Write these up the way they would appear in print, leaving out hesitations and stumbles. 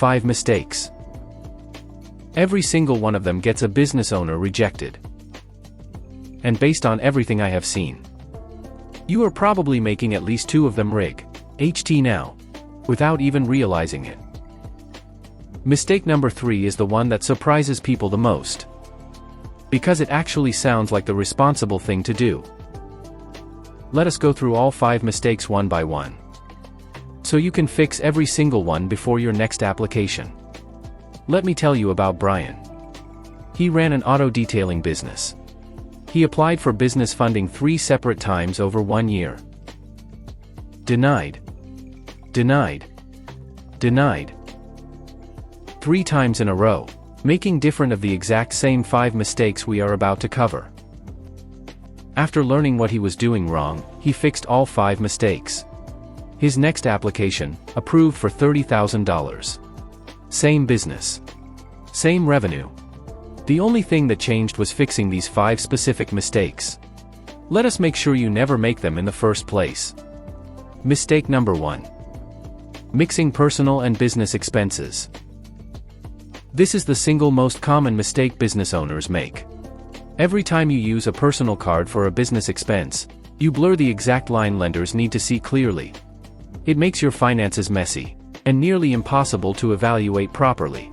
5 mistakes. Every single one of them gets a business owner rejected. And based on everything I have seen, you are probably making at least 2 of them now, without even realizing it. Mistake number 3 is the one that surprises people the most, because it actually sounds like the responsible thing to do. Let us go through all 5 mistakes one by one, so you can fix every single one before your next application. Let me tell you about Brian. He ran an auto detailing business. He applied for business funding 3 separate times over 1 year. Denied. Denied. Denied. 3 times in a row, making different of the exact same 5 mistakes we are about to cover. After learning what he was doing wrong, he fixed all 5 mistakes. His next application, approved for $30,000. Same business. Same revenue. The only thing that changed was fixing these 5 specific mistakes. Let us make sure you never make them in the first place. Mistake number 1. Mixing personal and business expenses. This is the single most common mistake business owners make. Every time you use a personal card for a business expense, you blur the exact line lenders need to see clearly. It makes your finances messy, and nearly impossible to evaluate properly.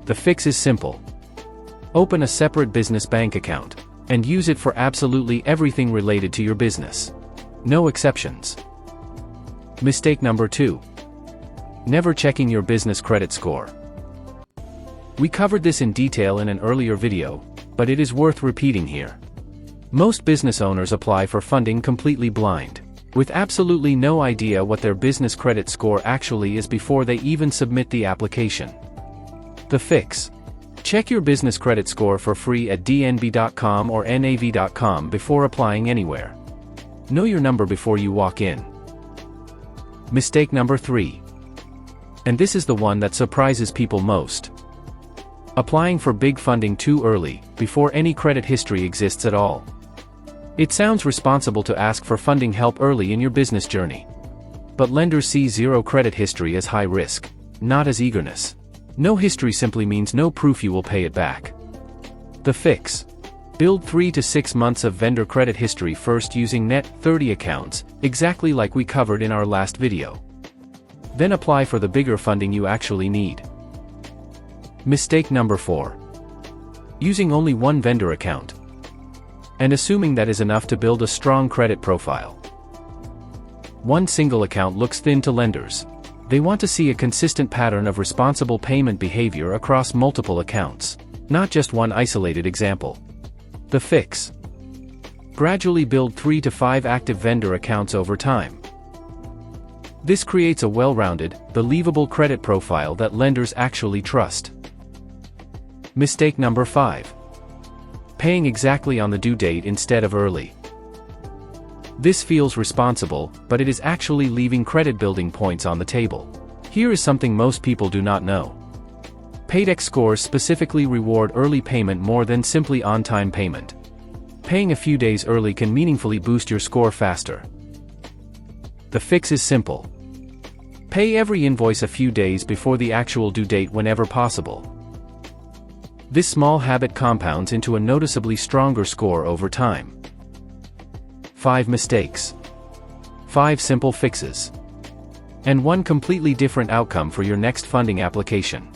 The fix is simple. Open a separate business bank account, and use it for absolutely everything related to your business. No exceptions. Mistake number 2. Never checking your business credit score. We covered this in detail in an earlier video, but it is worth repeating here. Most business owners apply for funding completely blind, with absolutely no idea what their business credit score actually is before they even submit the application. The fix. Check your business credit score for free at dnb.com or nav.com before applying anywhere. Know your number before you walk in. Mistake number 3. And this is the one that surprises people most. Applying for big funding too early, before any credit history exists at all. It sounds responsible to ask for funding help early in your business journey. But lenders see zero credit history as high risk, not as eagerness. No history simply means no proof you will pay it back. The fix. Build 3 to 6 months of vendor credit history first using Net30 accounts, exactly like we covered in our last video. Then apply for the bigger funding you actually need. Mistake number 4. Using only one vendor account, and assuming that is enough to build a strong credit profile. One single account looks thin to lenders. They want to see a consistent pattern of responsible payment behavior across multiple accounts, not just one isolated example. The fix. Gradually build 3 to 5 active vendor accounts over time. This creates a well-rounded, believable credit profile that lenders actually trust. Mistake number 5. Paying exactly on the due date instead of early. This feels responsible, but it is actually leaving credit building points on the table. Here is something most people do not know. Paydex scores specifically reward early payment more than simply on-time payment. Paying a few days early can meaningfully boost your score faster. The fix is simple. Pay every invoice a few days before the actual due date whenever possible. This small habit compounds into a noticeably stronger score over time. 5 mistakes. 5 simple fixes. And one completely different outcome for your next funding application.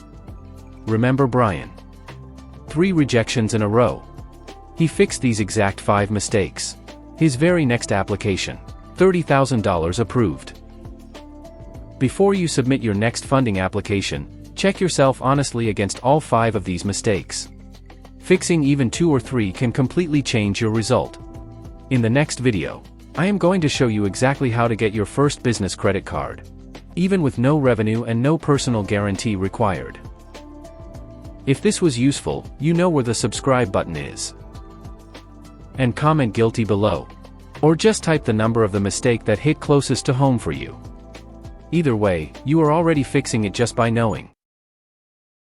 Remember Brian. 3 rejections in a row. He fixed these exact 5 mistakes. His very next application, $30,000 approved. Before you submit your next funding application, check yourself honestly against all 5 of these mistakes. Fixing even 2 or 3 can completely change your result. In the next video, I am going to show you exactly how to get your first business credit card, even with no revenue and no personal guarantee required. If this was useful, you know where the subscribe button is. And comment guilty below. Or just type the number of the mistake that hit closest to home for you. Either way, you are already fixing it just by knowing.